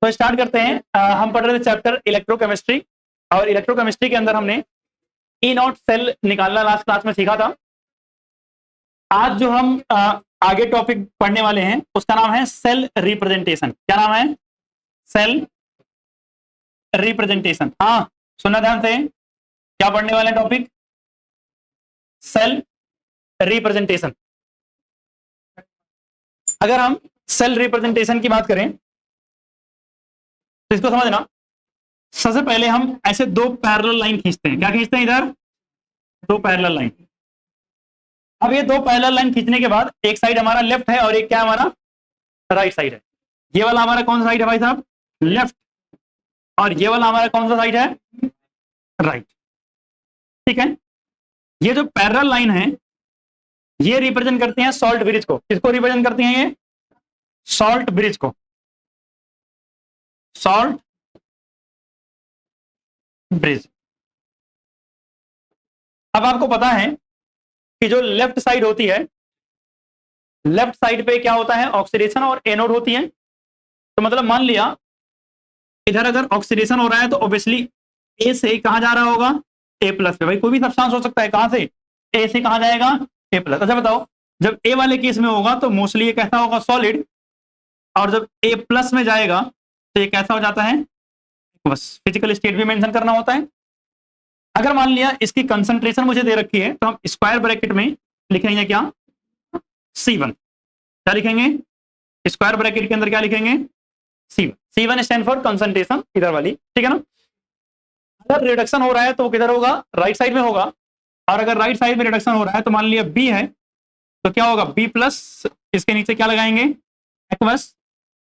तो स्टार्ट करते हैं। हम पढ़ रहे थे चैप्टर इलेक्ट्रोकेमिस्ट्री, और इलेक्ट्रोकेमिस्ट्री के अंदर हमने ई नॉट सेल निकालना लास्ट क्लास में सीखा था। आज जो हम आगे टॉपिक पढ़ने वाले हैं उसका नाम है सेल रिप्रेजेंटेशन। क्या नाम है? Cell representation. हाँ, सुनना ध्यान से, क्या पढ़ने वाले टॉपिक? Cell representation. अगर हम सेल रिप्रेजेंटेशन की बात करें तो इसको समझना, सबसे पहले हम ऐसे दो पैरेलल लाइन खींचते हैं। क्या खींचते हैं? इधर दो पैरेलल लाइन। अब ये दो पैरेलल लाइन खींचने के बाद एक साइड हमारा लेफ्ट है और एक क्या हमारा राइट साइड है। ये वाला हमारा कौन सा साइड है भाई साहब? लेफ्ट। और ये वाला हमारा कौन सा साइड है? राइट। ठीक है। ये जो पैरेलल लाइन है ये रिप्रेजेंट करती हैं सॉल्ट ब्रिज को। किसको रिप्रेजेंट करती हैं? ये सॉल्ट ब्रिज को। Salt bridge. अब आपको पता है कि जो लेफ्ट साइड होती है, लेफ्ट साइड पे क्या होता है? ऑक्सीडेशन और एनोड होती है। तो मतलब मान लिया इधर अगर ऑक्सीडेशन हो रहा है तो ऑब्वियसली ए से कहां जा रहा होगा? ए प्लस पे। भाई कोई भी सब्सटेंस हो सकता है, कहां से? ए से कहां जाएगा? ए प्लस। अच्छा बताओ, जब ए वाले केस में होगा तो मोस्टली ये कैसा होगा? सॉलिड। और जब ए प्लस में जाएगा तो ये कैसा हो जाता है? बस फिजिकल स्टेट भी मेंशन करना होता है। अगर मान लिया इसकी कंसंट्रेशन मुझे दे रखी है तो हम स्क्वायर ब्रैकेट में लिखेंगे क्या? C1। क्या लिखेंगे? स्क्वायर ब्रैकेट के अंदर क्या लिखेंगे? C1। C1 stand for concentration, इधर वाली। ठीक है ना? अगर रिडक्शन हो रहा है तो वो किधर होगा? राइट साइड में होगा। और अगर राइट साइड में रिडक्शन हो रहा है तो मान लिया B है तो क्या होगा? B प्लस, इसके नीचे क्या लगाएंगे? एक्वस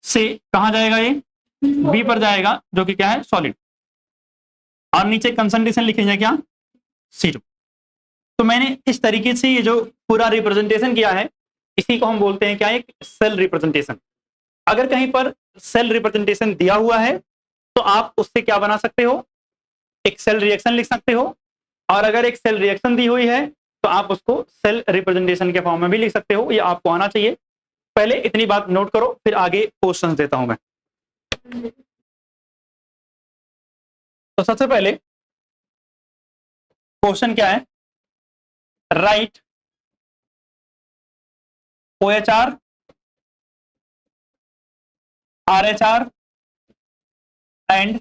से कहां जाएगा? ये B पर जाएगा, जो कि क्या है? सॉलिड। और नीचे कंसंट्रेशन लिखेंगे क्या? C2। तो मैंने इस तरीके से ये जो पूरा रिप्रेजेंटेशन किया है इसी को हम बोलते हैं क्या? एक सेल रिप्रेजेंटेशन। अगर कहीं पर सेल रिप्रेजेंटेशन दिया हुआ है तो आप उससे क्या बना सकते हो? एक सेल रिएक्शन लिख सकते हो। और अगर एक सेल रिएक्शन दी हुई है तो आप उसको सेल रिप्रेजेंटेशन के फॉर्म में भी लिख सकते हो। ये आपको आना चाहिए। पहले इतनी बात नोट करो, फिर आगे क्वेश्चंस देता हूं मैं। तो सबसे पहले क्वेश्चन क्या है? Right OHR, RHR and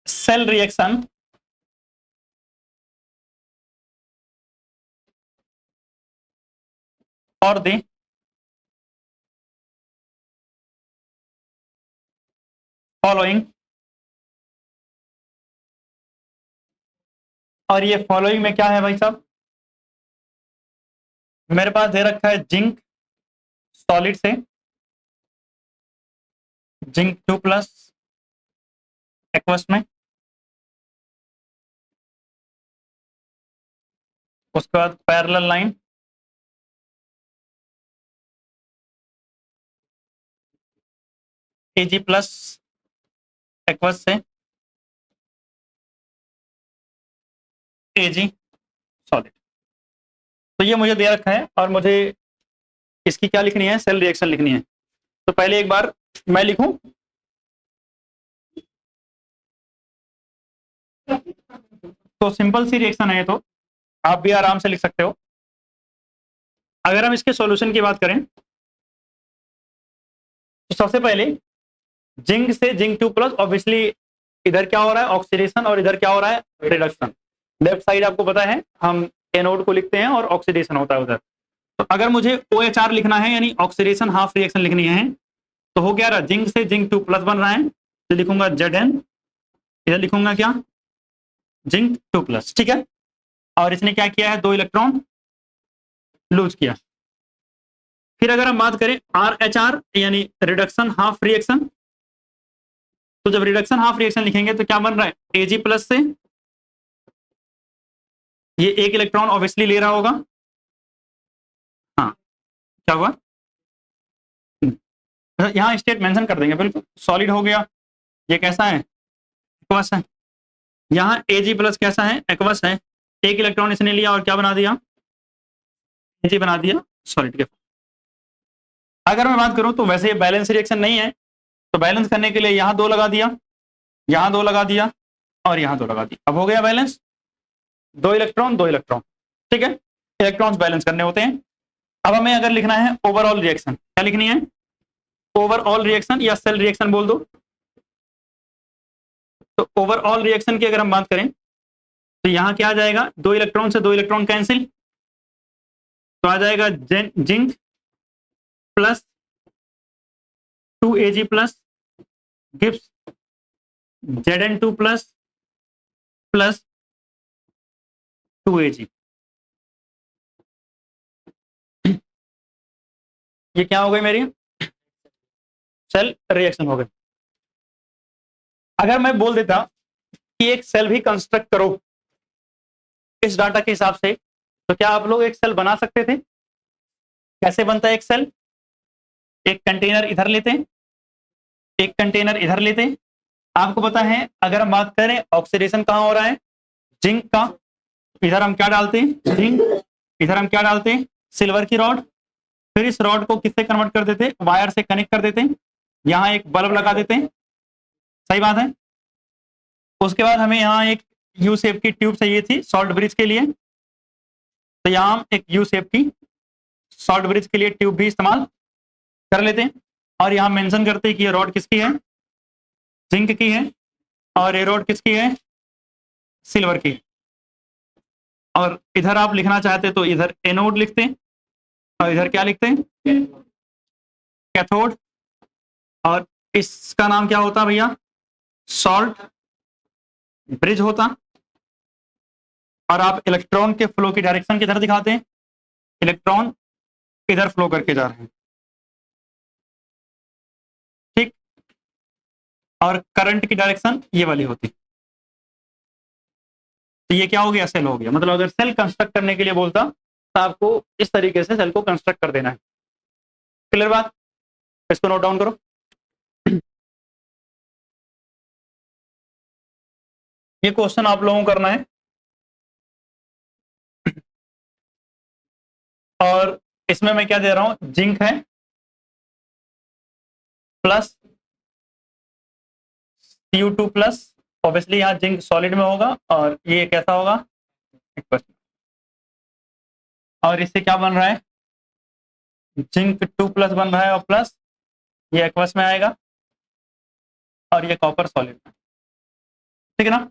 cell reaction और द फॉलोइंग। और ये फॉलोइंग में क्या है भाई साहब? मेरे पास दे रखा है जिंक सॉलिड से, जिंक 2 प्लस एक्वस में, उसके बाद parallel line, Ag plus aqueous से Ag सॉलिड। तो ये मुझे दे रखा है और मुझे इसकी क्या लिखनी है? सेल रिएक्शन लिखनी है। तो पहले एक बार मैं लिखूं। तो सिंपल सी रिएक्शन है, तो आप भी आराम से लिख सकते हो। अगर हम इसके सॉल्यूशन की बात करें तो सबसे पहले जिंक से जिंक 2 प्लस, ऑब्वियसली इधर क्या हो रहा है? ऑक्सीडेशन, और इधर क्या हो रहा है? रिडक्शन। लेफ्ट साइड आपको पता है हम एनोड को लिखते हैं और ऑक्सीडेशन होता है उधर। तो अगर मुझे OHR लिखना है यानी ऑक्सीडेशन हाफ रिएक्शन लिखनी है तो हो क्या रहा? जिंक से जिंक 2 प्लस बन रहा है तो लिखूंगा Zn, इधर लिखूंगा क्या? Zinc 2 plus. ठीक है। और इसने क्या किया है? 2 इलेक्ट्रॉन लूज किया। फिर अगर हम बात करें RHR यानी रिडक्शन हाफ रिएक्शन, तो जब रिडक्शन हाफ रिएक्शन लिखेंगे तो क्या बन रहा है? Ag प्लस से ये एक इलेक्ट्रॉन ऑब्वियसली ले रहा होगा। हाँ, क्या हुआ? यहाँ स्टेट मेंशन कर देंगे, बिल्कुल सॉलिड हो गया। ये कैसा है? एक्वस है। यहाँ Ag प्लस कैसा है? एक्वस है। एक इलेक्ट्रॉन इसने लिया और क्या बना दिया? Ag बना दिया सॉलिड के। अगर मैं बात करूं तो वैसे ये बैलेंस रिएक्शन नहीं है, तो बैलेंस करने के लिए यहां 2 लगा दिया, यहां 2 लगा दिया और यहां 2 लगा दिया, अब हो गया बैलेंस। 2 इलेक्ट्रॉन 2 इलेक्ट्रॉन, ठीक है, इलेक्ट्रॉन्स बैलेंस करने होते हैं। अब हमें अगर लिखना है ओवरऑल रिएक्शन, क्या लिखनी है? ओवरऑल रिएक्शन या सेल रिएक्शन बोल दो। तो ओवरऑल रिएक्शन की अगर हम बात करें तो यहां क्या आ जाएगा, 2 इलेक्ट्रॉन से 2 इलेक्ट्रॉन कैंसिल, तो आ जाएगा zinc plus 2Ag plus Gibbs Zn2 plus 2Ag। ये क्या हो गई मेरी सेल रिएक्शन हो गई। अगर मैं बोल देता कि एक सेल भी कंस्ट्रक्ट करो इस डाटा के हिसाब से, तो क्या आप लोग एक सेल बना सकते थे? कैसे बनता है एक सेल? एक कंटेनर इधर लेते हैं, एक कंटेनर इधर लेते हैं। आपको पता है अगर हम बात करें ऑक्सीडेशन कहां हो रहा है, जिंक का, इधर हम क्या डालते हैं, जिंक, इधर हम क्या डालते हैं, सिल्वर की रॉड। फिर इस रॉड को किससे कन्वर्ट कर देते, वायर से कनेक्ट कर देते हैं, यहां एक बल्ब लगा देते हैं, सही बात है। उसके बाद हमें यहाँ एक यू शेप की ट्यूब चाहिए थी सॉल्ट ब्रिज के लिए, तो यहाँ हम एक यू शेप की सॉल्ट ब्रिज के लिए ट्यूब भी इस्तेमाल कर लेते हैं। और यहाँ मेंशन करते हैं कि ये रॉड किसकी है, जिंक की है, और ये रॉड किसकी है, सिल्वर की। और इधर आप लिखना चाहते तो इधर एनोड लिखते हैं और इधर क्या लिखते हैं, कैथोड। और इसका नाम क्या होता भैया, सॉल्ट ब्रिज होता। और आप इलेक्ट्रॉन के फ्लो की डायरेक्शन किधर दिखाते हैं, इलेक्ट्रॉन इधर फ्लो करके जा रहे हैं, ठीक। और करंट की डायरेक्शन ये वाली होती। तो ये क्या हो गया, सेल हो गया। मतलब अगर सेल कंस्ट्रक्ट करने के लिए बोलता तो आपको इस तरीके से सेल को कंस्ट्रक्ट कर देना है। क्लियर बात? इसको नोट डाउन करो। ये क्वेश्चन आप लोगों को करना है। और इसमें मैं क्या दे रहा हूं, जिंक है प्लस Cu2 प्लस, ऑब्वियसली यहाँ जिंक सॉलिड में होगा और ये कैसा होगा, और इससे क्या बन रहा है, जिंक 2 प्लस बन रहा है और प्लस ये एक्वस में आएगा और ये कॉपर सॉलिड में, ठीक है ना।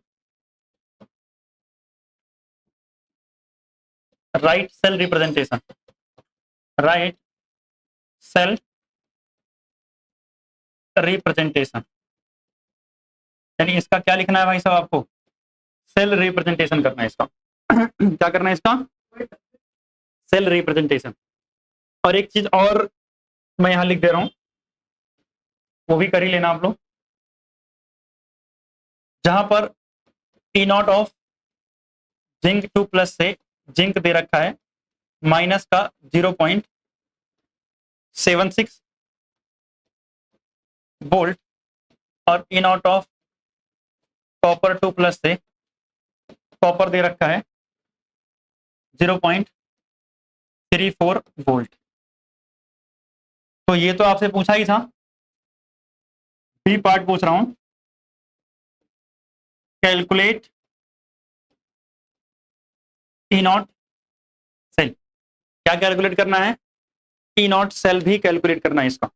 Right cell representation, right cell representation, यानी इसका क्या लिखना है भाई साहब, आपको सेल रिप्रेजेंटेशन करना है इसका। क्या करना है इसका, सेल रिप्रेजेंटेशन। और एक चीज और मैं यहां लिख दे रहा हूं, वो भी कर ही लेना आप लोग। जहां पर E0 ऑफ जिंक 2 प्लस से जिंक दे रखा है माइनस का 0.76 वोल्ट, और E0 ऑफ कॉपर 2 प्लस से कॉपर दे रखा है 0.34 वोल्ट। तो ये तो आपसे पूछा ही था, बी पार्ट पूछ रहा हूं, कैलकुलेट E0 सेल। क्या कैलकुलेट करना है, E0 सेल भी कैलकुलेट करना है इसका।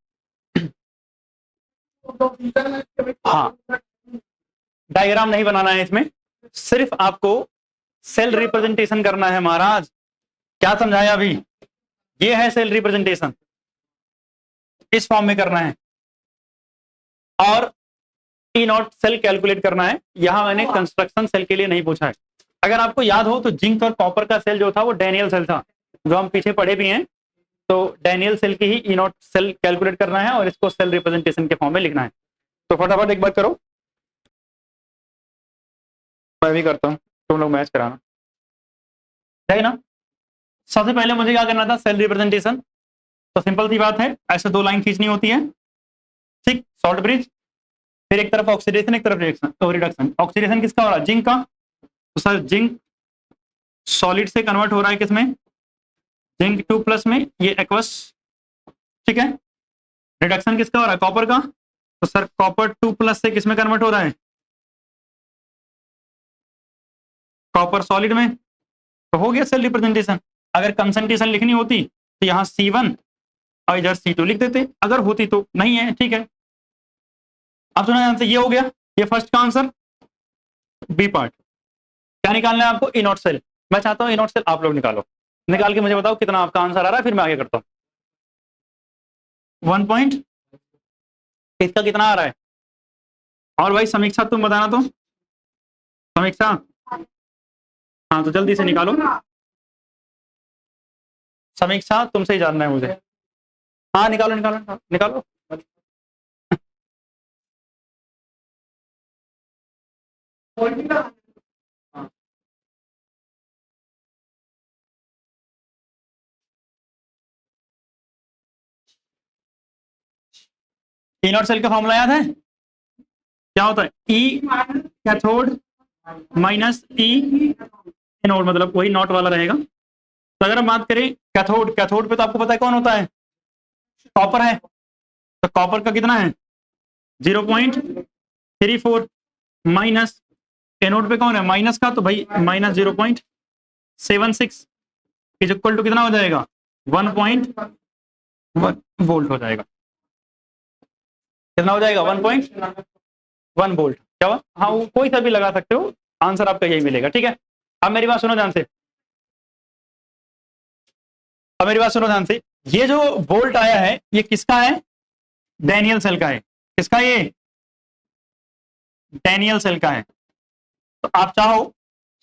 हाँ, डायग्राम नहीं बनाना है इसमें, सिर्फ आपको सेल रिप्रेजेंटेशन करना है महाराज। क्या समझाया अभी, ये है सेल रिप्रेजेंटेशन, इस फॉर्म में करना है। और E0 सेल कैलकुलेट करना है। यहां मैंने कंस्ट्रक्शन सेल के लिए नहीं पूछा है। अगर आपको याद हो तो जिंक और कॉपर का सेल जो था वो डैनियल सेल था, जो हम पीछे पढ़े भी हैं। तो डैनियल सेल की ही E0 सेल कैलकुलेट करना है और इसको सेल रिप्रेजेंटेशन के फॉर्म में लिखना है। तो फटाफट एक बात करो, मैं भी करता हूं, तुम लोग मैच कराना, है ना। सबसे पहले मुझे क्या करना था, सेल रिप्रेजेंटेशन। तो सिंपल सी बात है, ऐसे 2 लाइन खींचनी होती है, ठीक, सॉल्ट ब्रिज। फिर एक तरफ ऑक्सीडेशन, एक तरफ रिएक्शन रिडक्शन। ऑक्सीडेशन किसका हो रहा है, जिंक का। तो सर जिंक सॉलिड से कन्वर्ट हो रहा है किसमें, जिंक 2 प्लस में, ये एक्वस, ठीक है। रिडक्शन किसका हो रहा है? कॉपर का। तो सर कॉपर 2+ से किसमें कन्वर्ट हो रहा है? कॉपर सॉलिड में। तो हो गया सेल रिप्रेजेंटेशन। अगर कंसंट्रेशन लिखनी होती तो यहाँ C1 और इधर C2 लिख देते, अगर होती तो। नहीं है, ठीक है। अब सुना ध्यान से, ये हो गया, ये फर्स्ट का आंसर। बी पार्ट क्या निकालना है आपको? ई नॉट सेल। मैं चाहता हूँ ई नॉट सेल आप लोग निकालो, निकाल के मुझे बताओ कितना आपका आंसर आ रहा है, फिर मैं आगे करता हूँ। 1 पॉइंट, इसका कितना आ रहा है? और भाई समीक्षा तुम बताना तो। समीक्षा, हाँ तो जल्दी से निकालो। समीक्षा तुमसे ही जानना है मुझे। हाँ निकालो निकालो निकालो। ई नॉट सेल का फॉर्मूला याद है? क्या होता है? ई कैथोड माइनस ई एनोड, मतलब वही नॉट वाला रहेगा। तो अगर हम बात करें कैथोड, कैथोड पे तो आपको पता है कौन होता है? कॉपर है। तो कॉपर का कितना है? 0.34 माइनस एनोड पे कौन है? माइनस का, तो भाई माइनस 0.76 इज इक्वल टू कितना हो जाएगा? 1.1 वोल्ट हो जाएगा। कितना हो जाएगा? 1.1 वोल्ट। क्या हुआ? हाँ वो कोई सा भी लगा सकते हो, आंसर आपका यही मिलेगा। ठीक है, अब मेरी बात सुनो ध्यान से, अब मेरी बात सुनो ध्यान से। ये जो वोल्ट आया है ये किसका है? डैनियल सेल का है। किसका? ये डैनियल सेल का है। तो आप चाहो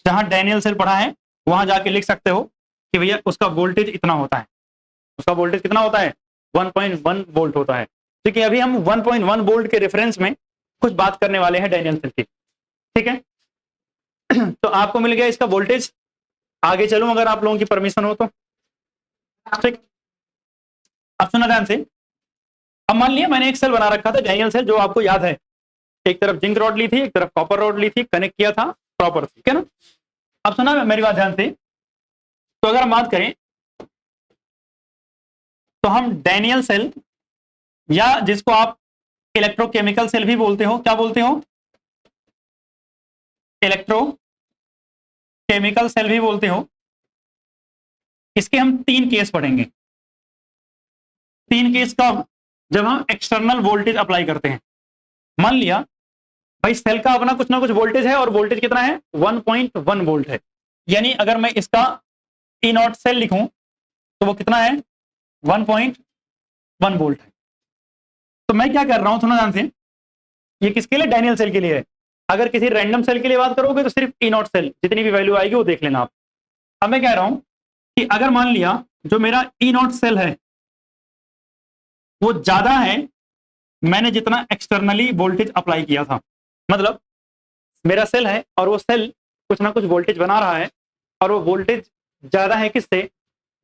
जहां डैनियल सेल पढ़ा है वहां जाके लिख सकते हो कि भैया उसका वोल्टेज इतना होता है। उसका वोल्टेज कितना होता है? 1.1 वोल्ट होता है। ठीक है, अभी हम 1.1 वोल्ट के रेफरेंस में कुछ बात करने वाले हैं डैनियल सेल की। ठीक है तो आपको मिल गया इसका वोल्टेज। आगे चलूं अगर आप लोगों की परमिशन हो तो। ठीक, अब सुना ध्यान से। अब मान लिया मैंने एक सेल बना रखा था डैनियल सेल, जो आपको याद है, एक तरफ जिंक रॉड ली थी, एक तरफ कॉपर रॉड ली थी, कनेक्ट किया था प्रॉपर, ठीक है ना? अब सुना मेरी बात ध्यान से। तो अगर हम बात करें तो हम डैनियल सेल, या जिसको आप इलेक्ट्रोकेमिकल सेल भी बोलते हो, क्या बोलते हो? इलेक्ट्रोकेमिकल सेल भी बोलते हो। इसके हम 3 केस पढ़ेंगे। 3 केस कब? जब हम एक्सटर्नल वोल्टेज अप्लाई करते हैं। मान लिया भाई सेल का अपना कुछ ना कुछ वोल्टेज है, और वोल्टेज कितना है? 1.1 वोल्ट है। यानी अगर मैं इसका ई नॉट सेल लिखूं तो वो कितना है? 1.1 वोल्ट है। तो मैं क्या कर रहा हूं, थोड़ा ध्यान से, ये किसके लिए? डैनियल सेल के लिए है। अगर किसी रैंडम सेल के लिए बात करोगे तो सिर्फ ई नॉट सेल, जितनी भी वैल्यू आएगी वो देख लेना आप। अब मैं कह रहा हूं कि अगर मान लिया जो मेरा ई नॉट सेल है वो ज्यादा है मैंने जितना एक्सटर्नली वोल्टेज अप्लाई किया था, मतलब मेरा सेल है और वो सेल कुछ ना कुछ वोल्टेज बना रहा है, और वो वोल्टेज ज्यादा है किससे?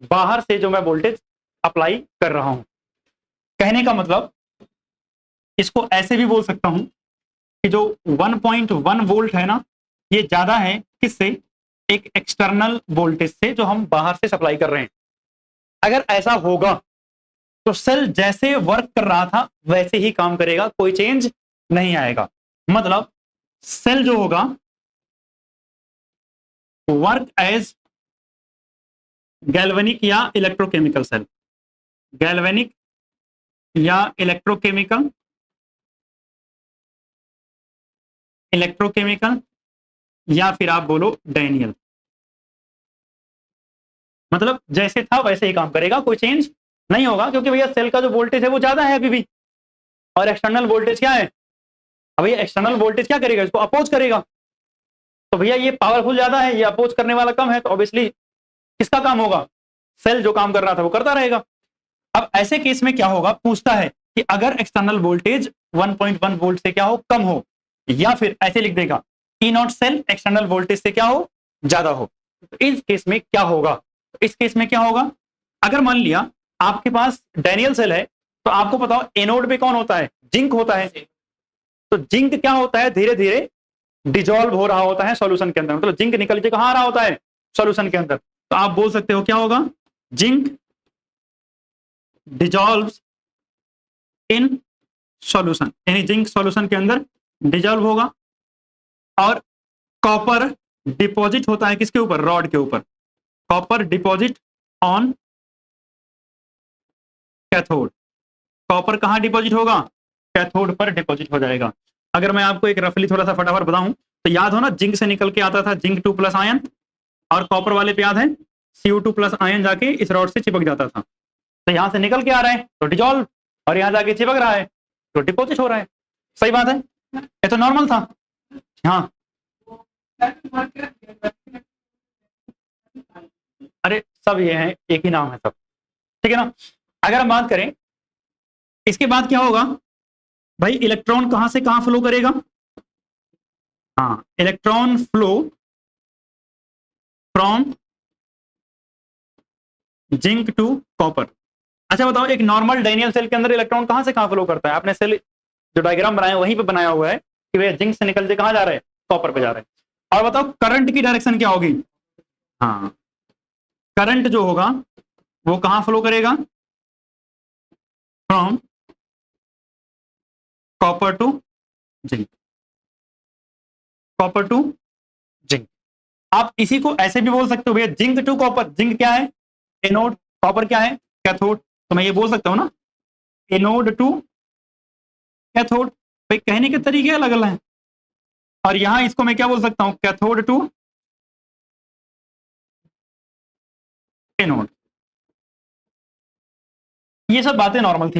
बाहर से जो मैं वोल्टेज अप्लाई कर रहा हूं। कहने का मतलब इसको ऐसे भी बोल सकता हूं कि जो 1.1 वोल्ट है ना, ये ज्यादा है किससे? एक एक्सटर्नल वोल्टेज से जो हम बाहर से सप्लाई कर रहे हैं। अगर ऐसा होगा तो सेल जैसे वर्क कर रहा था वैसे ही काम करेगा, कोई चेंज नहीं आएगा। मतलब सेल जो होगा वर्क एज गैल्वेनिक या इलेक्ट्रोकेमिकल सेल, गैल्वेनिक या इलेक्ट्रोकेमिकल, इलेक्ट्रोकेमिकल, या फिर आप बोलो डैनियल। मतलब जैसे था वैसे ही काम करेगा, कोई चेंज नहीं होगा, क्योंकि भैया सेल का जो वोल्टेज है वो ज्यादा है अभी भी, और एक्सटर्नल वोल्टेज क्या है? अब भैया एक्सटर्नल वोल्टेज क्या करेगा? इसको अपोज करेगा। तो भैया ये पावरफुल ज्यादा है, ये अपोज करने वाला कम है, तो ऑब्वियसली किसका काम होगा? सेल जो काम कर रहा था वो करता रहेगा। अब ऐसे केस में क्या होगा? पूछता है कि अगर एक्सटर्नल वोल्टेज 1.1 वोल्ट से क्या हो? कम हो, या फिर ऐसे लिख देगा ई नॉट सेल एक्सटर्नल वोल्टेज से क्या हो? ज्यादा हो। तो इस केस में क्या होगा? इस केस में क्या होगा? अगर मान लिया आपके पास डैनियल सेल है, तो आपको पता हो एनोड पे कौन होता है? जिंक होता है। तो जिंक क्या होता है? धीरे धीरे डिजोल्व हो रहा होता है सॉल्यूशन के अंदर, मतलब जिंक निकल के कहां आ रहा होता है? सॉल्यूशन के अंदर। तो आप बोल सकते हो क्या होगा? जिंक डिजॉल्व्स इन सॉल्यूशन, यानी जिंक सॉल्यूशन के अंदर डिजॉल्व होगा। और कॉपर डिपॉजिट होता है किसके ऊपर, रॉड के ऊपर। Copper deposit on cathode, copper कहां डिपॉजिट होगा, कैथोड पर डिपॉजिट हो जाएगा। अगर मैं आपको एक रफली थोड़ा सा फटाफट बताऊं तो याद हो ना, जिंक से निकल के आता था जिंक 2 प्लस आयन, और कॉपर वाले पे याद है Cu2 प्लस आयन जाके इस रॉड से चिपक जाता था। तो यहां से निकल के आ रहा है तो डिजॉल्व, और यहां जाके चिपक रहा है तो डिपॉजिट हो रहा है। सही बात है, ये तो नॉर्मल था। हाँ, अरे सब ये है, एक ही नाम है सब, ठीक है ना। अगर हम बात करें इसके बाद क्या होगा भाई, इलेक्ट्रॉन कहां से कहां फ्लो करेगा। हाँ, electron flow from zinc to copper. अच्छा बताओ, एक नॉर्मल डायनियल सेल के अंदर इलेक्ट्रॉन कहां से कहां फ्लो करता है, आपने सेल जो डायग्राम बनाया वहीं पे बनाया हुआ है कि भैया जिंक से निकल के कहां जा रहे हैं, कॉपर पे जा रहे हैं। और बताओ करंट की डायरेक्शन क्या होगी। हाँ, करंट जो होगा वो कहां फ्लो करेगा, from copper two zinc, copper two zinc. आप इसी को ऐसे भी बोल सकते हो भैया, जिंक टू कॉपर। जिंक क्या है, एनोड, कॉपर क्या है, कैथोड। तो मैं ये बोल सकता हूं ना, एनोड टू कैथोड। भाई कहने के तरीके अलग अलग हैं। और यहां इसको मैं क्या बोल सकता हूं, कैथोड टू एनोड। ये सब बातें नॉर्मल थी,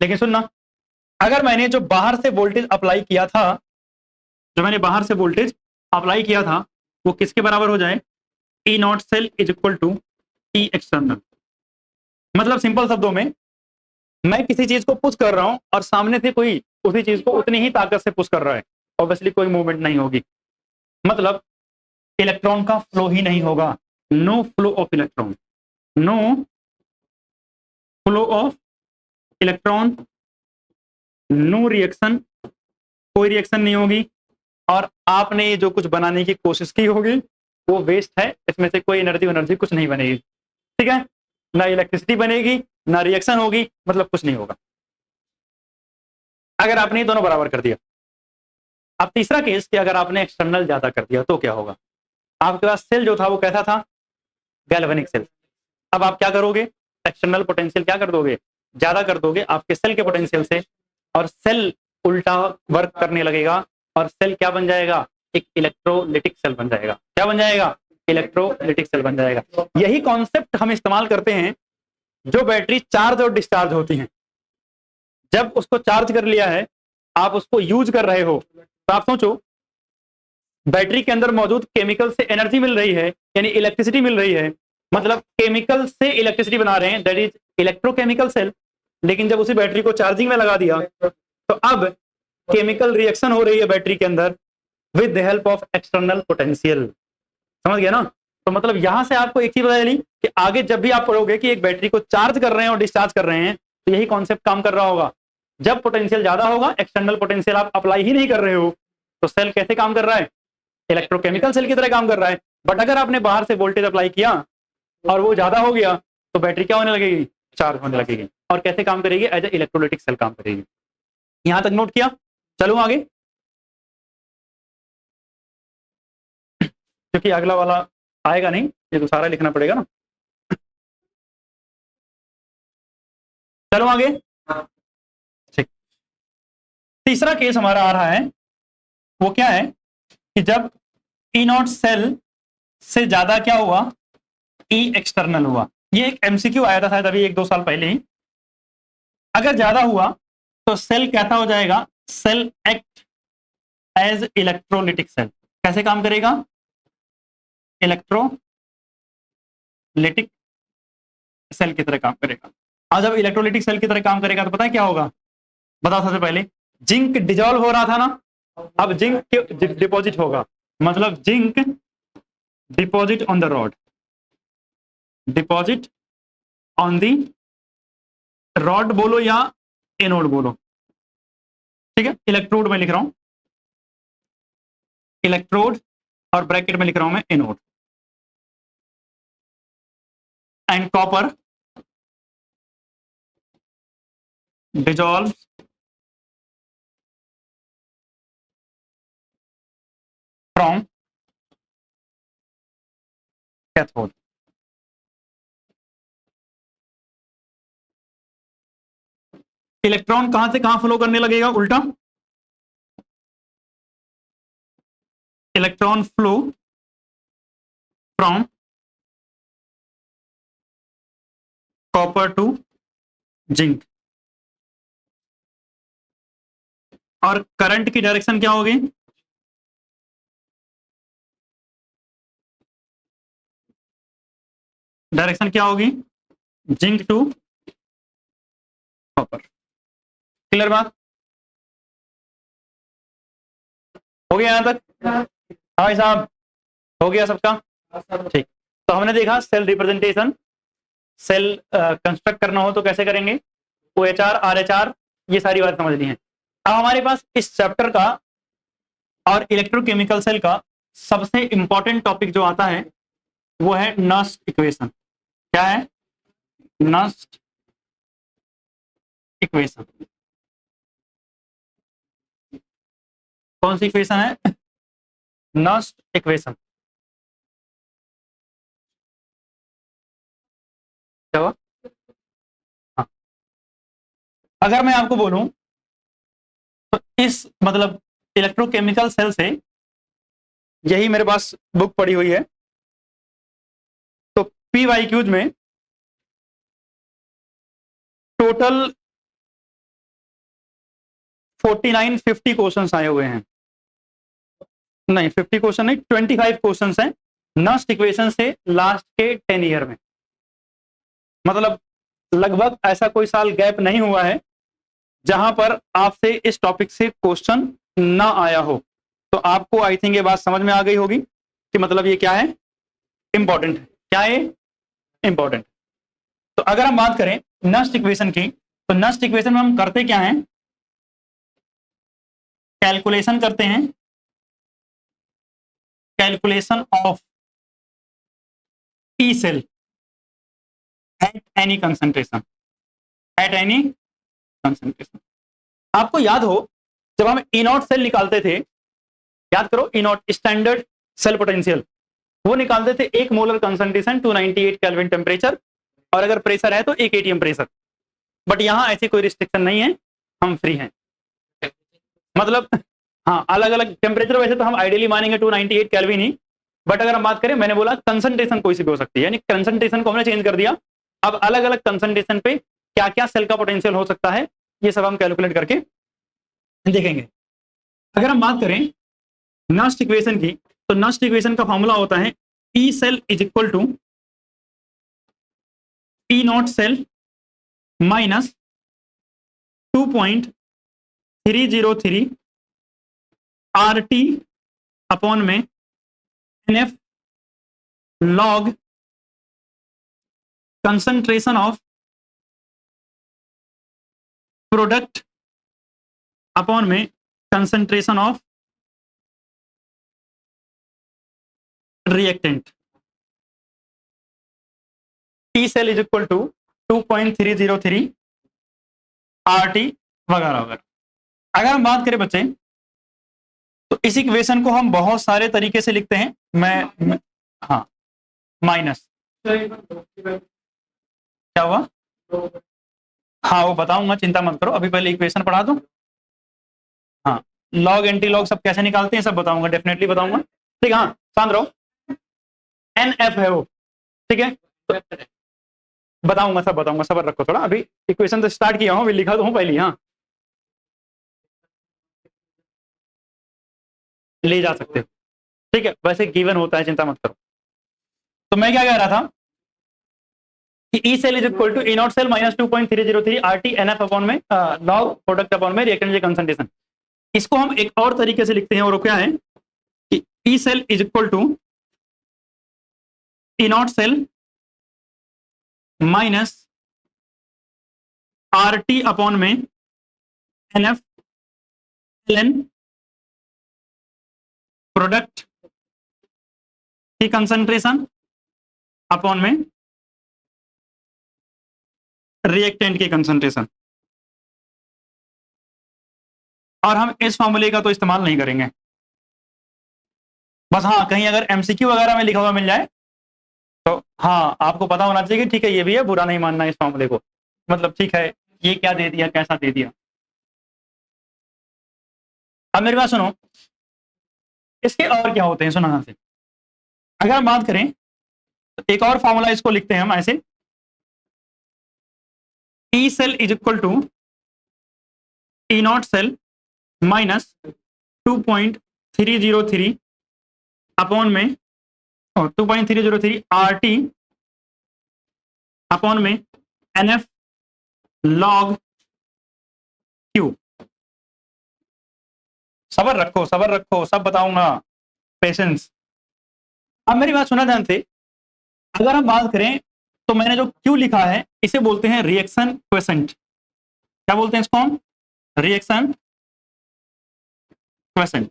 लेकिन सुनना, अगर मैंने जो बाहर से वोल्टेज अप्लाई किया था, जो मैंने बाहर से वोल्टेज अप्लाई किया था, वो किसके बराबर हो जाए, E naught cell is equal to E external. मतलब सिंपल शब्दों में, मैं किसी चीज को पुश कर रहा हूं और सामने से कोई उसी चीज को उतनी ही ताकत से पुश कर रहा है, ऑब्वियसली कोई मूवमेंट नहीं होगी, मतलब इलेक्ट्रॉन का फ्लो ही नहीं होगा। No flow of electron, no flow of electron, no reaction, कोई रिएक्शन नहीं होगी। और आपने जो कुछ बनाने की कोशिश की होगी वो वेस्ट है, इसमें से कोई एनर्जी एनर्जी कुछ नहीं बनेगी, ठीक है। ना इलेक्ट्रिसिटी बनेगी, ना रिएक्शन होगी, मतलब कुछ नहीं होगा अगर आपने दोनों बराबर कर दिया। अब तीसरा केस कि अगर आपने एक्सटर्नल ज्यादा कर दिया तो क्या होगा। आपके पास सेल जो था वो कैसा था, गैल्वेनिक सेल। अब आप क्या करोगे, एक्सटर्नल पोटेंशियल क्या कर दोगे, ज्यादा कर दोगे आपके सेल के पोटेंशियल से, और सेल उल्टा वर्क करने लगेगा, और सेल क्या बन जाएगा, एक इलेक्ट्रोलिटिक सेल बन जाएगा। क्या बन जाएगा, इलेक्ट्रोलिटिक सेल बन जाएगा। यही कॉन्सेप्ट हम इस्तेमाल करते हैं जो बैटरी चार्ज और डिस्चार्ज होती है। जब उसको चार्ज कर लिया है, आप उसको यूज कर रहे हो, तो आप सोचो बैटरी के अंदर मौजूद केमिकल से एनर्जी मिल रही है, यानी इलेक्ट्रिसिटी मिल रही है, मतलब केमिकल से इलेक्ट्रिसिटी बना रहे हैं, दैट इज इलेक्ट्रोकेमिकल सेल। लेकिन जब उसी बैटरी को चार्जिंग में लगा दिया तो अब केमिकल रिएक्शन हो रही है बैटरी के अंदर with the help of external potential. समझ गया ना। तो मतलब यहां से आपको एक चीज पता चली कि आगे जब भी आप पढ़ोगे कि एक बैटरी को चार्ज कर रहे हैं और डिस्चार्ज कर रहे हैं, तो यही कॉन्सेप्ट काम कर रहा होगा। जब पोटेंशियल ज्यादा होगा, एक्सटर्नल पोटेंशियल आप अप्लाई ही नहीं कर रहे हो, तो सेल कैसे काम कर रहा है, इलेक्ट्रोकेमिकल सेल की तरह काम कर रहा है। बट अगर आपने बाहर से वोल्टेज अप्लाई किया और वो ज्यादा हो गया, तो बैटरी क्या होने लगेगी, चार्ज होने लगेगी, और कैसे काम करेगी, एज ए इलेक्ट्रोलिटिक सेल काम करेगी। यहां तक नोट किया, चलो आगे, क्योंकि अगला वाला आएगा नहीं, ये तो सारा लिखना पड़ेगा ना। चलो आगे, ठीक। तीसरा केस हमारा आ रहा है, वो क्या है कि जब ई नॉट सेल से ज्यादा क्या हुआ, ई एक्सटर्नल हुआ। ये एक एमसीक्यू आया था शायद अभी 1-2 साल पहले ही। अगर ज्यादा हुआ तो सेल कैसा हो जाएगा, cell act as electrolytic cell. कैसे काम करेगा, इलेक्ट्रोलिटिक सेल की तरह काम करेगा। और जब इलेक्ट्रोलिटिक सेल की तरह काम करेगा तो पता है क्या होगा, बताओ सबसे पहले, जिंक डिजोल्व हो रहा था ना, अब जिंक डिपॉजिट होगा, मतलब zinc deposit on the rod, deposit on the rod बोलो या एनोड बोलो, ठीक है। इलेक्ट्रोड में लिख रहा हूं, इलेक्ट्रोड, और ब्रैकेट में लिख रहा हूं मैं anode, and copper dissolve from cathode. Electron कहां से कहां फ्लो करने लगेगा? उल्टा। Electron flow from copper two zinc. और करंट की डायरेक्शन क्या होगी? डायरेक्शन क्या होगी? Zinc to copper. क्लियर बात? हो गया यहां तक? हाँ भाई साहब, हो गया सबका? ठीक। तो हमने देखा सेल रिप्रेजेंटेशन। सेल कंस्ट्रक्ट करना हो तो कैसे करेंगे? OHR, RHR, ये सारी बात समझ ली है। अब हमारे पास इस चैप्टर का और इलेक्ट्रोकेमिकल सेल का सबसे इंपॉर्टेंट टॉपिक जो आता है वो है नस्ट इक्वेशन। क्या है? Nernst equation. कौन सी इक्वेशन है? Nernst equation. क्या हुआ? हाँ। अगर मैं आपको बोलूं तो इस मतलब इलेक्ट्रोकेमिकल सेल से, यही मेरे पास बुक पड़ी हुई है, तो PYQs में टोटल 49-50 क्वेश्चंस आए हुए हैं। नहीं 50 क्वेश्चन नहीं, 25 क्वेश्चंस हैं नस्ट इक्वेशन से लास्ट के 10 ईयर में। मतलब लगभग ऐसा कोई साल गैप नहीं हुआ है जहां पर आपसे इस टॉपिक से क्वेश्चन ना आया हो। तो आपको आई थिंक ये बात समझ में आ गई होगी कि मतलब ये क्या है? इंपॉर्टेंट है। क्या है? इंपॉर्टेंट। तो अगर हम बात करें नस्ट इक्वेशन की, तो नस्ट इक्वेशन में हम करते क्या हैं? कैलकुलेशन करते हैं, calculation of P cell at any concentration, at any concentration. आपको याद हो जब हम इनॉट सेल निकालते थे, याद करो, इनॉट स्टैंडर्ड सेल पोटेंशियल, वो निकालते थे 1 मोलर कंसंट्रेशन 298 केल्विन टेम्परेचर, और अगर प्रेशर है तो 1 atm प्रेशर। बट यहां ऐसी कोई रिस्ट्रिक्शन नहीं है, हम फ्री हैं। मतलब हाँ, अलग अलग टेम्परेचर वैसे तो हम आइडियली मानेंगे 298 केल्विन ही, बट अगर हम बात करें, मैंने बोला कंसंट्रेशन कोई सी भी हो सकती है, यानी कंसंट्रेशन को हमने चेंज कर दिया। अब अलग अलग कंसंट्रेशन पे क्या क्या सेल का पोटेंशियल हो सकता है, ये सब हम कैलकुलेट करके देखेंगे। अगर हम बात करें नस्ट इक्वेशन की, तो नस्ट इक्वेशन का फॉर्मूला होता है E cell is equal to E naught cell minus 2.303 RT upon में NF log concentration of product upon में concentration of reactant. T cell is equal to 2.303 RT वगैरह वगैरह। अगर हम बात करें बच्चे, तो इस इक्वेशन को हम बहुत सारे तरीके से लिखते हैं। मैं हाँ, माइनस क्या हुआ? हाँ वो बताऊंगा, चिंता मत करो, अभी पहले इक्वेशन पढ़ा दूं। हाँ, लॉग एंटी लॉग सब कैसे निकालते हैं सब बताऊंगा, डेफिनेटली बताऊंगा। ठीक है, हाँ शांत रहो। NF है वो, ठीक है, तो बताऊंगा, सब बताऊंगा, सबर रखो थोड़ा, अभी इक्वेशन तो स्टार्ट किया हूं, अभी लिखा तो हूं पहले। हाँ, ले जा सकते हो, ठीक है, वैसे गिवन होता है, चिंता मत करो। तो मैं क्या कह रहा था कि E cell is equal to E naught cell minus 2.303 RT NF upon में लॉग प्रोडक्ट अपॉन में रिएक्टेंट कंसंट्रेशन। इसको हम एक और तरीके से लिखते हैं, और वो क्या है कि E cell is equal to E naught cell minus RT upon में NF ln प्रोडक्ट की कंसंट्रेशन अपॉन में रिएक्टेंट की कंसंट्रेशन। और हम इस फॉर्मूले का तो इस्तेमाल नहीं करेंगे। बस हाँ, कहीं अगर एमसीक्यू वगैरह में लिखा हुआ मिल जाए तो हाँ आपको पता होना चाहिए कि ठीक है ये भी है, बुरा नहीं मानना इस फॉर्मूले को, मतलब ठीक है ये क्या दे दिया, कैसा दे दिया। अब मेरी बात सुनो, इसके और क्या होते हैं, सुनो यहाँ से। अगर हम बात करें तो एक और फॉर्मूला इसको लिखते हैं हम ऐसे, E cell is equal to E naught cell minus 2.303 upon में 2.303 आर टी अपॉन में एन एफ लॉग क्यू। सबर रखो, सबर रखो, सब बताऊंगा, पेशेंस। अब मेरी बात सुना ध्यान से। अगर हम बात करें तो मैंने जो क्यू लिखा है इसे बोलते हैं रिएक्शन क्वेसेंट। क्या बोलते हैं इसको हम? Reaction quiescent.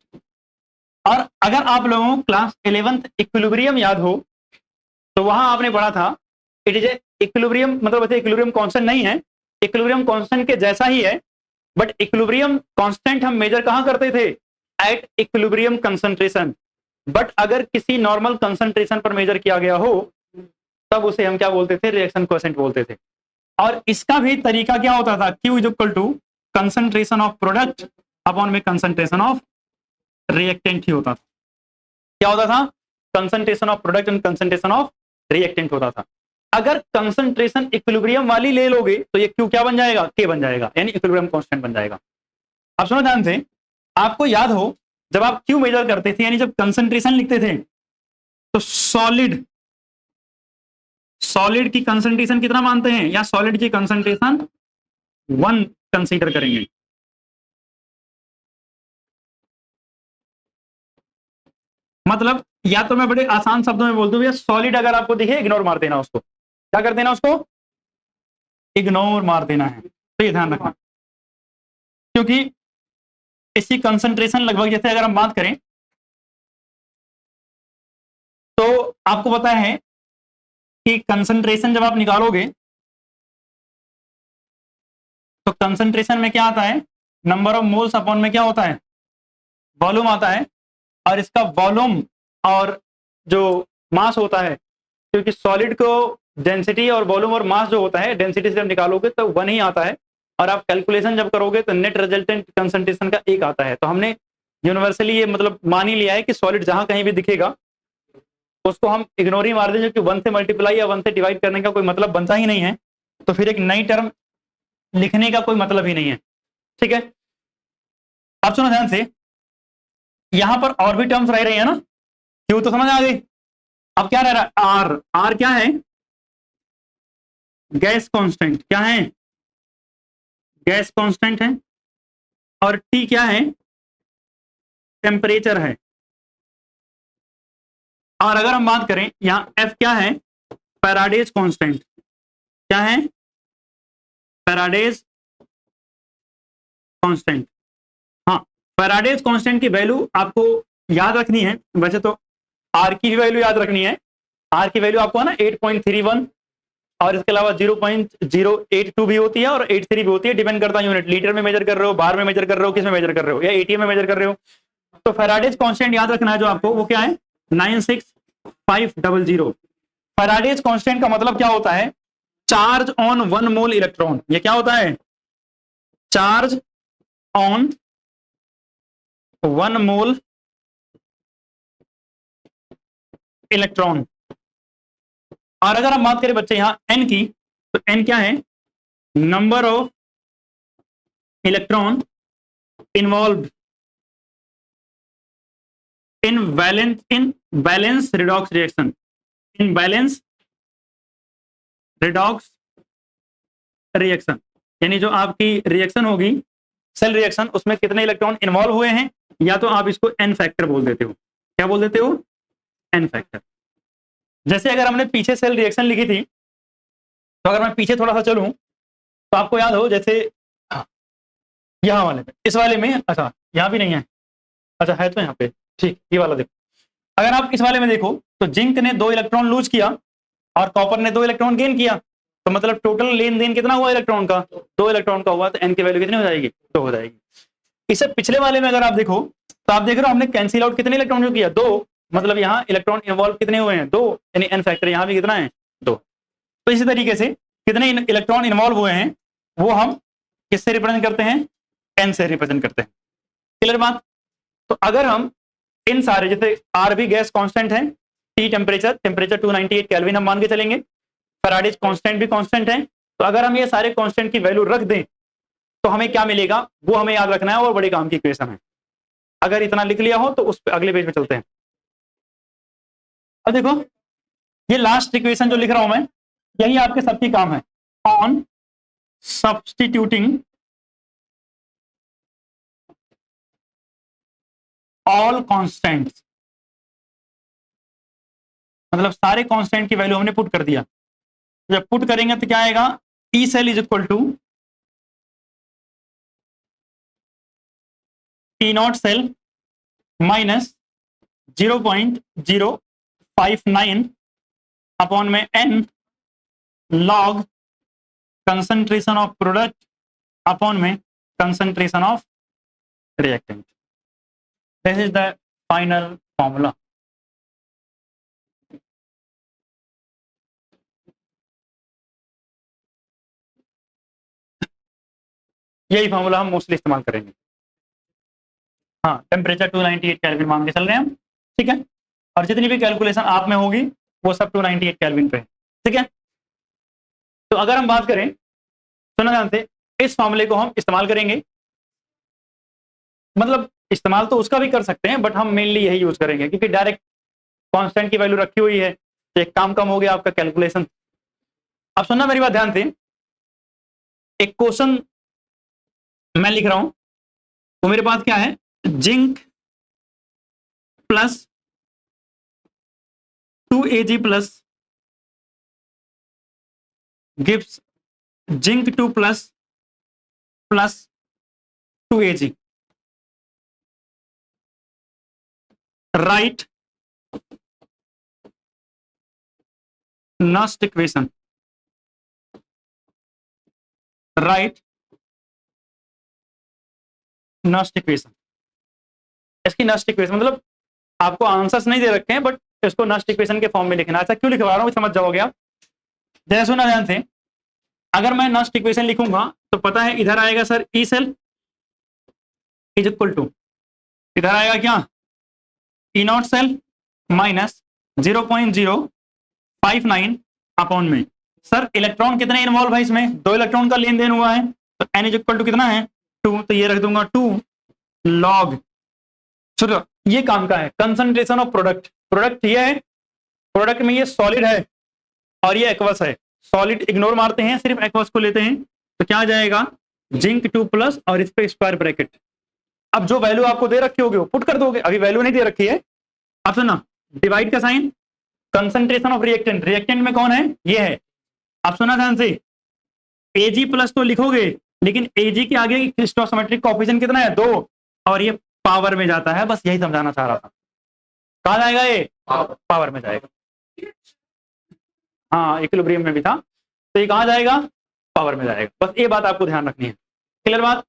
और अगर आप लोगों को क्लास 11th इक्विलिब्रियम याद हो तो वहां आपने पढ़ा था इट इज इक्विलिब्रियम, मतलब वैसे इक्विलिब्रियम कांस्टेंट नहीं है, इक्विलिब्रियम कांस्टेंट के जैसा ही है, बट इक्विलिब्रियम कांस्टेंट हम मेजर कहां करते थे? At equilibrium concentration. बट अगर किसी नॉर्मल कंसंट्रेशन पर मेजर किया गया हो तब उसे हम क्या बोलते थे? रिएक्शन क्वोशिएंट बोलते थे। और इसका भी तरीका क्या होता था? Q is equal to concentration of product upon में कंसंट्रेशन ऑफ रिएक्टेंट ही होता था। क्या होता था? Concentration of product and concentration of reactant होता था। अगर कंसंट्रेशन इक्विलिब्रियम वाली ले लोगे तो ये Q क्या बन जाएगा? K बन जाएगा, यानी इक्विलिब्रियम कांस्टेंट बन जाएगा। अब सुनो ध्यान से, आपको याद हो जब आप Q मेजर करते थे, यानी जब कंसंट्रेशन लिखते थे तो सॉलिड की कंसंट्रेशन कितना मानते हैं? या सॉलिड की कंसंट्रेशन 1 कंसीडर करेंगे। मतलब या तो मैं बड़े आसान शब्दों में बोल दूं, सॉलिड अगर आपको दिखे इग्नोर मार देना उसको। क्या कर देना उसको? इग्नोर मार देना है। तो ये ध्यान रखना, क्योंकि इसकी कंसंट्रेशन लगभग, जैसे अगर हम बात करें तो आपको पता है कि कंसंट्रेशन जब आप निकालोगे तो कंसंट्रेशन में क्या आता है? नंबर ऑफ मोल्स अपॉन में क्या होता है? वॉल्यूम आता है। और इसका वॉल्यूम और जो मास होता है, क्योंकि सॉलिड को डेंसिटी और वॉल्यूम और मास जो होता है, डेंसिटी से जब निकालोगे तो 1 ही आता है, और आप कैलकुलेशन जब करोगे तो नेट रिजल्टेंट कंसंट्रेशन का 1 आता है। तो हमने यूनिवर्सली ये मतलब मान ही लिया है कि सॉलिड जहां कहीं भी दिखेगा उसको हम इग्नोर ही मार दें, क्योंकि 1 से मल्टीप्लाई या 1 से डिवाइड करने का कोई मतलब बनता ही नहीं है, तो फिर एक नई टर्म लिखने का कोई मतलब ही नहीं है। ठीक है, अब सुनो ध्यान से, यहां पर और भी टर्म्स रह रही है ना, क्यों तो समझ आ गई। अब क्या रह रहा है? आर। आर क्या है? Gas constant. क्या है? गैस कांस्टेंट है। और टी क्या है? टेम्परेचर है। और अगर हम बात करें यहां एफ क्या है? Faraday's constant. क्या है? Faraday's constant. हाँ, फैराडेज कांस्टेंट की वैल्यू आपको याद रखनी है। वैसे तो आर की वैल्यू याद रखनी है। आर की वैल्यू आपको है ना 8.31, और इसके अलावा 0.082 भी होती है और 83 भी होती है, डिपेंड करता है यूनिट, लीटर में मेजर कर रहे हो, बार में मेजर कर रहे हो, किस में मेजर कर रहे हो, या एटीएम में मेजर कर रहे हो। तो फैराडेज कांस्टेंट याद रखना है जो आपको, वो क्या है? 96500। फैराडेज कांस्टेंट का मतलब क्या होता है? Charge on 1 mole electron. ये क्या होता है? Charge on 1 mole electron. और अगर हम बात करें बच्चे यहां एन की, तो एन क्या है? Number of electron involve in balance redox reaction. In balance redox reaction, यानी जो आपकी रिएक्शन होगी सेल रिएक्शन, उसमें कितने इलेक्ट्रॉन इन्वॉल्व हुए हैं, या तो आप इसको एन फैक्टर बोल देते हो। क्या बोल देते हो? N factor. जैसे अगर हमने पीछे सेल रिएक्शन लिखी थी, तो अगर मैं पीछे थोड़ा सा चलूं तो आपको याद हो, जैसे यहां वाले में, इस वाले में, अच्छा यहां भी नहीं है, अच्छा है तो यहाँ पे, ठीक, ये वाला देखो। अगर आप इस वाले में देखो तो जिंक ने 2 इलेक्ट्रॉन लूज किया और कॉपर ने 2 इलेक्ट्रॉन गेन किया, तो मतलब टोटल लेन देन कितना हुआ इलेक्ट्रॉन का? 2 इलेक्ट्रॉन का हुआ, तो एन की वैल्यू कितनी हो जाएगी? 2 हो जाएगी। इससे पिछले वाले में अगर आप देखो तो आप देख रहे हो हमने कैंसिल आउट कितने इलेक्ट्रॉन किया, 2, मतलब यहाँ इलेक्ट्रॉन इन्वॉल्व कितने हुए हैं, 2, यानी n फैक्टर यहाँ भी कितना है, 2। तो इसी तरीके से कितने इलेक्ट्रॉन इन्वॉल्व हुए हैं वो हम किससे रिप्रेजेंट करते हैं, n से रिप्रेजेंट करते हैं। क्लियर बात। तो अगर हम इन सारे, जैसे आर भी गैस कांस्टेंट है, टी टेम्परेचर 298 केल्विन हम मान के चलेंगे, फैराडेज कांस्टेंट भी कांस्टेंट है, तो अगर हम ये सारे कांस्टेंट की वैल्यू रख दें तो हमें क्या मिलेगा वो हमें याद रखना है, और बड़े काम की इक्वेशन है। अगर इतना लिख लिया हो तो उस पे अगले पेज पे चलते हैं। अब देखो ये लास्ट इक्वेशन जो लिख रहा हूं मैं, यही आपके सबकी काम है। ऑन सब्स्टिट्यूटिंग ऑल कांस्टेंट्स, मतलब सारे कांस्टेंट की वैल्यू हमने पुट कर दिया। जब पुट करेंगे तो क्या आएगा, E cell is equal to E naught cell minus 0.059 upon में n log concentration of product upon में concentration of reactant. This is the final formula. यही फॉर्मूला हम मोस्टली इस्तेमाल करेंगे। हाँ, टेम्परेचर 298 केल्विन मान के चल रहे हैं हम, ठीक है, और जितनी भी कैलकुलेशन आप में होगी वो सब 298 केल्विन पे, ठीक है। तो अगर हम बात करें, सुना जानते, इस फॉर्मूले को हम इस्तेमाल करेंगे, मतलब इस्तेमाल तो उसका भी कर सकते हैं बट हम मेनली यही यूज करेंगे क्योंकि डायरेक्ट कांस्टेंट की वैल्यू रखी हुई है, तो एक काम कम हो गया आपका कैलकुलेशन। अब सुनना मेरी बात ध्यान से, एक क्वेश्चन मैं लिख रहा हूं, तो मेरे पास क्या है, zinc plus 2Ag plus gives zinc 2 plus 2Ag, right Nernst equation, right Nernst equation. इसकी नस्ट इक्वेशन मतलब आपको आंसर्स नहीं दे रखे हैं बट इसको नस्ट इक्वेशन के फॉर्म में लिखना। ऐसा क्यों लिखवा रहा हूं समझ जाओगे आप। जैसे सुना ध्यान से, अगर मैं नस्ट इक्वेशन लिखूंगा तो पता है इधर आएगा sir E cell is equal to, इधर आएगा क्या, E naught cell minus 0.059 upon में, सर इलेक्ट्रॉन कितने इन्वॉल्व है इसमें, 2 इलेक्ट्रॉन का लेन देन हुआ है, तो एन इज इक्वल टू कितना है, 2, तो ये रख दूंगा 2 लॉग। चलो ये काम का है, कंसंट्रेशन ऑफ प्रोडक्ट, प्रोडक्ट ये है, प्रोडक्ट में ये सॉलिड है और ये एक्वस है, सॉलिड इग्नोर मारते हैं, सिर्फ एक्वस को लेते हैं, तो क्या आ जाएगा, जिंक 2 प्लस और इस पे स्क्वायर ब्रैकेट। अब जो वैल्यू आपको दे रखी होगी वो पुट कर दोगे, अभी वैल्यू नहीं दे रखी है। अब सुना, डिवाइड का sign, concentration of reactant, reactant में कौन है, ये है। अब सुना ध्यान से, Ag प्लस तो लिखोगे लेकिन Ag के आगे स्टोइकोमेट्रिक कोएफिशिएंट कितना है, 2, और ये पावर में जाता है, बस यही समझाना चाह रहा था। कहा जाएगा ये, पावर में जाएगा। हाँ इक्विलिब्रियम में भी था, तो ये कहा जाएगा, पावर में जाएगा, बस ये बात आपको ध्यान रखनी है। क्लियर बात।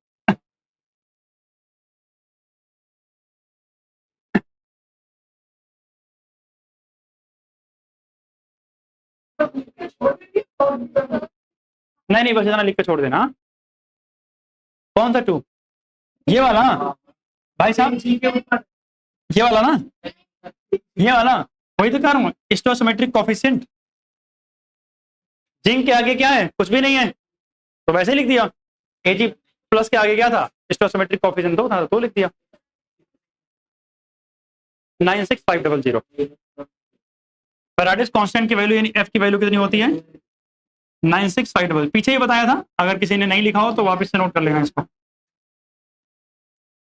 नहीं नहीं, बस इतना लिख के छोड़ देना। कौन सा 2, ये वाला भाई साहब, ये वाला ना, ये वाला, वही तो कह रहा हूँ, स्टोइकोमेट्रिक कोएफिशिएंट। जिंक के आगे क्या है, कुछ भी नहीं है, तो वैसे ही लिख दिया। Ag प्लस के आगे क्या था, स्टोइकोमेट्रिक कोएफिशिएंट 2 था, तो लिख दिया 96500। फैराडेज कांस्टेंट की वैल्यू यानी F की वैल्यू कितनी होती है, 96500। पीछे ही बताया था, अगर किसी ने नहीं लिखा हो तो वापस से नोट कर लेना इसको।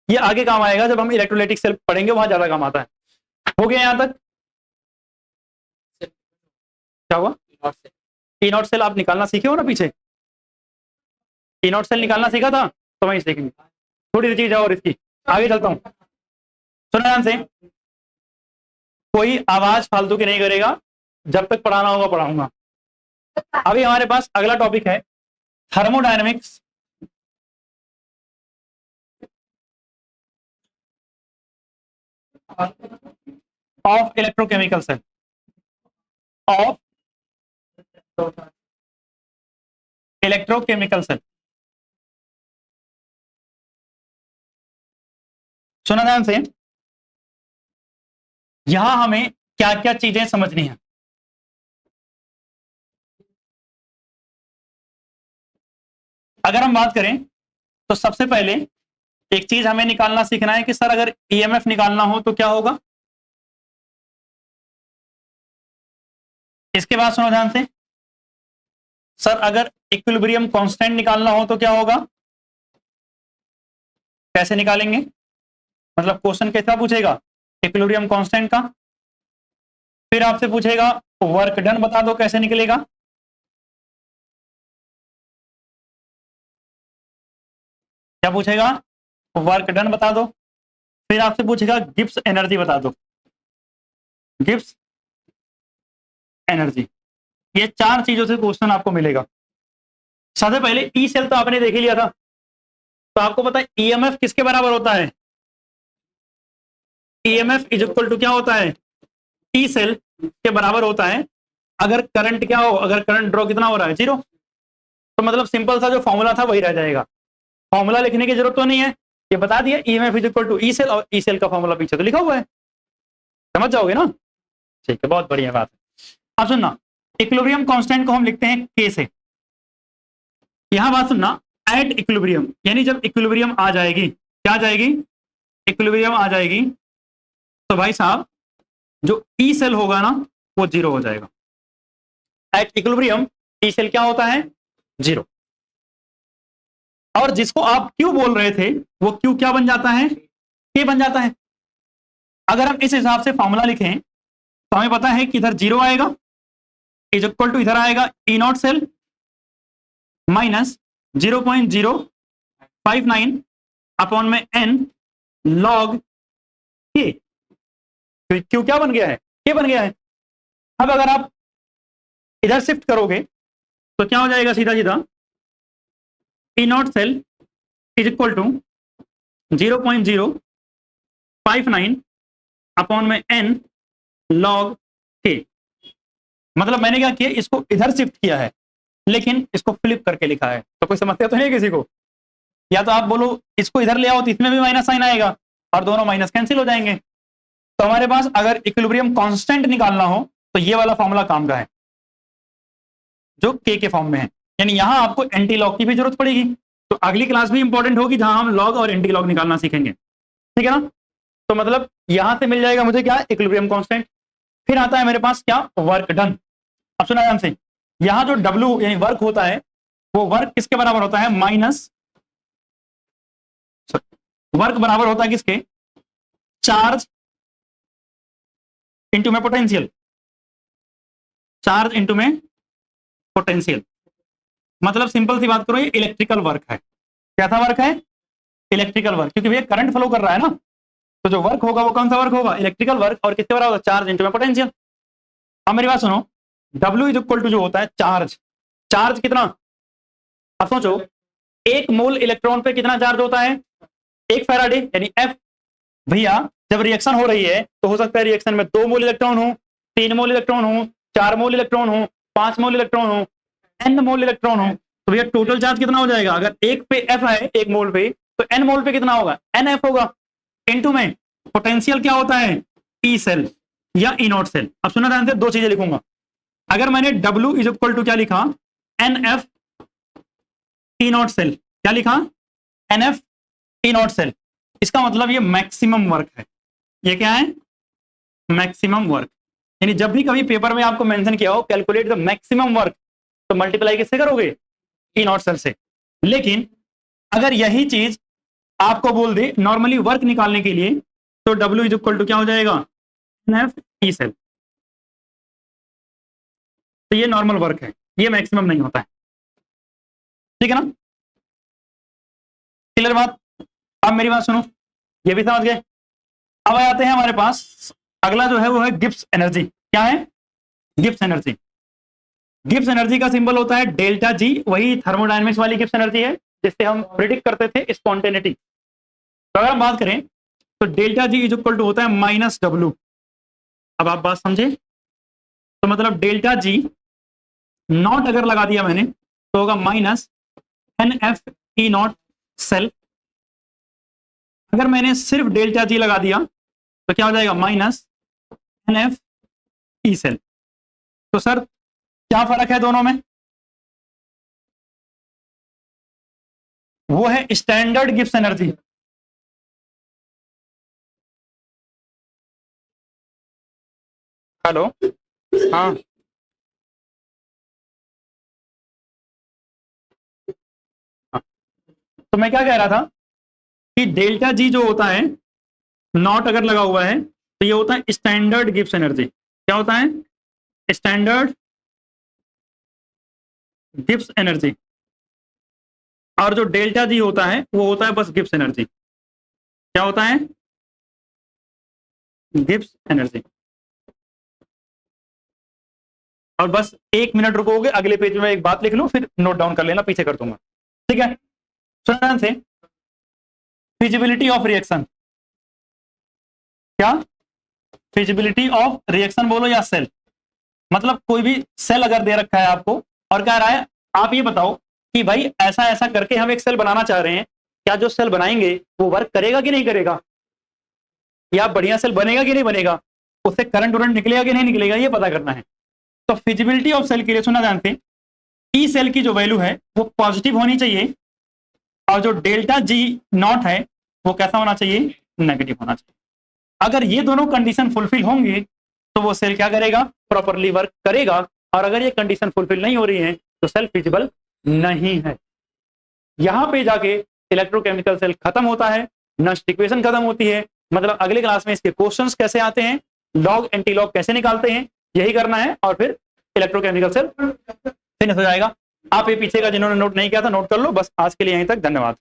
ये आगे काम आएगा जब हम इलेक्ट्रोलाइटिक सेल पढ़ेंगे, वहां ज्यादा काम आता है। हो गया यहां तक, क्या हुआ, ई नॉट सेल आप निकालना सीखे हो ना पीछे, ई नॉट सेल निकालना सीखा था, तो वहीं सीखेंगे। थोड़ी सी चीज है और इसकी, आगे चलता हूं, सुना ध्यान से, कोई आवाज फालतू की नहीं करेगा, जब तक पढ़ाना होगा पढ़ाऊंगा। अभी हमारे पास अगला टॉपिक है thermodynamics of electrochemical cell, of electrochemical cell. सुना ध्यान से, यहां हमें क्या क्या चीजें समझनी है। अगर हम बात करें तो सबसे पहले एक चीज हमें निकालना सीखना है कि सर अगर ईएमएफ निकालना हो तो क्या होगा। इसके बाद सुनो ध्यान से, सर अगर इक्विलिब्रियम कांस्टेंट निकालना हो तो क्या होगा, कैसे निकालेंगे, मतलब क्वेश्चन कैसा पूछेगा, इक्विलिब्रियम कांस्टेंट का। फिर आपसे पूछेगा वर्क डन बता दो कैसे निकलेगा। क्या पूछेगा, वर्क डन बता दो। फिर आपसे पूछेगा गिब्स एनर्जी बता दो, गिब्स एनर्जी। ये चार चीजों से क्वेश्चन आपको मिलेगा। सबसे पहले ई सेल तो आपने देख ही लिया था, तो आपको पता है ईएमएफ किसके बराबर होता है, ईएमएफ इज इक्वल टू क्या होता है, ई सेल के बराबर होता है अगर करंट क्या हो, अगर करंट ड्रॉ कितना हो रहा है, जीरो। तो मतलब सिंपल सा जो फॉर्मूला था वही रह जाएगा, फॉर्मूला लिखने की जरूरत तो नहीं है, ये बता दिया EMF is equal to E cell, और ई सेल का फॉर्मूला पीछे तो लिखा हुआ है, समझ जाओगे ना। ठीक है, बहुत बढ़िया बात है। अब सुनना, इक्विलिब्रियम कांस्टेंट को हम लिखते हैं के से। यहां बात सुनना, एट इक्विलिब्रियम, यानी जब इक्विलिब्रियम आ जाएगी, क्या आ जाएगी, इक्विलिब्रियम आ जाएगी, तो भाई साहब जो ई सेल होगा ना वो जीरो हो जाएगा। एट इक्विलिब्रियम ई सेल क्या होता है, जीरो। और जिसको आप क्यू बोल रहे थे वो क्यू क्या बन जाता है, के बन जाता है। अगर हम इस हिसाब से फॉर्मूला लिखें तो हमें पता है कि इधर जीरो आएगा, इज इक्वल टू इधर आएगा ई नॉट सेल माइनस 0.059 अपॉन में एन लॉग के। क्यू क्या बन गया है, के बन गया है। अब अगर आप इधर शिफ्ट करोगे तो क्या हो जाएगा, सीधा सीधा E naught cell is equal to 0.059 upon में एन लॉग के। मतलब मैंने क्या किया, इसको इधर शिफ्ट किया है लेकिन इसको फ्लिप करके लिखा है, तो कोई समस्या तो नहीं किसी को। या तो आप बोलो इसको इधर ले आओ तो इसमें भी माइनस साइन आएगा और दोनों माइनस कैंसिल हो जाएंगे। तो हमारे पास अगर इक्विलिब्रियम कांस्टेंट निकालना हो तो ये वाला फॉर्मूला काम का है जो के फॉर्म में है, यानी यहां आपको एंटी लॉग की भी जरूरत पड़ेगी। तो अगली क्लास भी इंपॉर्टेंट होगी जहां हम लॉग और एंटी लॉग निकालना सीखेंगे, ठीक है ना। तो मतलब यहां से मिल जाएगा मुझे क्या, इक्विलिब्रियम कांस्टेंट। फिर आता है मेरे पास क्या, वर्क डन। अब सुना ध्यान से, यहां जो W यानी वर्क होता है वो वर्क किसके बराबर होता है, माइनस, वर्क बराबर होता है किसके, चार्ज इंटू में पोटेंशियल, चार्ज इंटू में पोटेंशियल। मतलब सिंपल सी बात करो, ये इलेक्ट्रिकल वर्क है। क्या था वर्क है, इलेक्ट्रिकल वर्क, क्योंकि भैया करंट फ्लो कर रहा है ना, तो जो वर्क होगा वो कौन सा वर्क होगा, इलेक्ट्रिकल वर्क। और किसके बराबर, चार्ज इंटू में पोटेंशियल। अब मेरी बात सुनो, W इज इक्वल टू जो होता है चार्ज, चार्ज कितना, अब सोचो एक मोल इलेक्ट्रॉन पे कितना चार्ज होता है, एक फैराडे यानी F। भैया जब रिएक्शन हो रही है तो हो सकता है रिएक्शन में 2 मोल इलेक्ट्रॉन हो, 3 मोल इलेक्ट्रॉन हो, 4 मोल इलेक्ट्रॉन हो, 5 मोल इलेक्ट्रॉन हो, n मोल इलेक्ट्रॉन हो। तो भैया टोटल चार्ज कितना हो जाएगा, अगर एक पे F है, एक मोल पे, तो n मोल पे कितना होगा, NF होगा। इनटू में पोटेंशियल क्या होता है, ई सेल या ई नॉट सेल। अब सुना ध्यान से, दो चीजें लिखूंगा। अगर मैंने W इज इक्वल टू क्या लिखा, NF ई नॉट सेल, क्या लिखा, NF ई नॉट सेल, इसका मतलब ये मैक्सिमम वर्क है। ये क्या है, मैक्सिमम वर्क। यानी जब भी कभी पेपर में आपको मेंशन किया हो कैलकुलेट द मैक्सिमम वर्क, तो मल्टीप्लाई किससे करोगे, ई नॉट सेल से। लेकिन अगर यही चीज आपको बोल दे नॉर्मली वर्क निकालने के लिए, तो W इज इक्वल टू क्या हो जाएगा, NF ई सेल। तो ये नॉर्मल वर्क है, ये मैक्सिमम नहीं होता है, ठीक है ना। क्लियर बात। अब मेरी बात सुनो, ये भी समझ गए। अब आते हैं हमारे पास अगला जो है वो है गिब्स एनर्जी। क्या है, गिब्स एनर्जी। गिब्स एनर्जी का सिंबल होता है डेल्टा जी, वही थर्मोडायनेमिक्स वाली गिब्स एनर्जी है जिससे हम प्रिडिक्ट करते थे स्पॉन्टेनिटी। तो अगर हम बात करें तो delta G is equal to होता है माइनस डब्ल्यू। अब आप बात समझे, तो मतलब डेल्टा जी नॉट अगर लगा दिया मैंने तो होगा minus N F E naught cell. अगर मैंने सिर्फ डेल्टा जी लगा दिया तो क्या हो जाएगा, minus N F E cell. तो सर क्या फर्क है दोनों में, वो है स्टैंडर्ड गिब्स एनर्जी। हेलो, हाँ हाँ। तो मैं क्या कह रहा था कि डेल्टा जी जो होता है नॉट अगर लगा हुआ है तो ये होता है स्टैंडर्ड गिब्स एनर्जी। क्या होता है, स्टैंडर्ड गिब्स एनर्जी। और जो डेल्टा जी होता है वो होता है बस गिब्स एनर्जी। क्या होता है, गिब्स एनर्जी। और बस 1 मिनट रुकोगे, अगले पेज में एक बात लिख लो, फिर नोट डाउन कर लेना, पीछे कर दूंगा, ठीक है। सुनो ध्यान से, फिजिबिलिटी ऑफ रिएक्शन। क्या, फिजिबिलिटी ऑफ रिएक्शन बोलो या सेल, मतलब कोई भी सेल अगर दे रखा है आपको और कह रहा है आप ये बताओ कि भाई ऐसा ऐसा करके हम एक सेल बनाना चाह रहे हैं, क्या जो सेल बनाएंगे वो वर्क करेगा कि नहीं करेगा, या बढ़िया सेल बनेगा कि नहीं बनेगा, उससे करंट उरंट निकलेगा कि नहीं निकलेगा, ये पता करना है। तो फिजिबिलिटी ऑफ सेल के लिए सुना जानते हैं, ई सेल की जो वैल्यू है वो पॉजिटिव होनी चाहिए, और जो डेल्टा जी नॉट है वो कैसा होना चाहिए, नेगेटिव होना चाहिए। अगर ये दोनों कंडीशन फुलफिल होंगे तो वो सेल क्या करेगा, प्रॉपरली वर्क करेगा। और अगर ये कंडीशन फुलफिल नहीं हो रही है तो सेल फिजिबल नहीं है। यहां पे जाके इलेक्ट्रोकेमिकल सेल खत्म होता है, नस्ट इक्वेशन खत्म होती है। मतलब अगले क्लास में इसके क्वेश्चंस कैसे आते हैं, लॉग एंटी लॉग कैसे निकालते हैं, यही करना है, और फिर इलेक्ट्रोकेमिकल सेल फिनिश हो जाएगा। आप ये पीछे का जिन्होंने नोट नहीं किया था नोट कर लो। बस आज के लिए यहीं तक, धन्यवाद।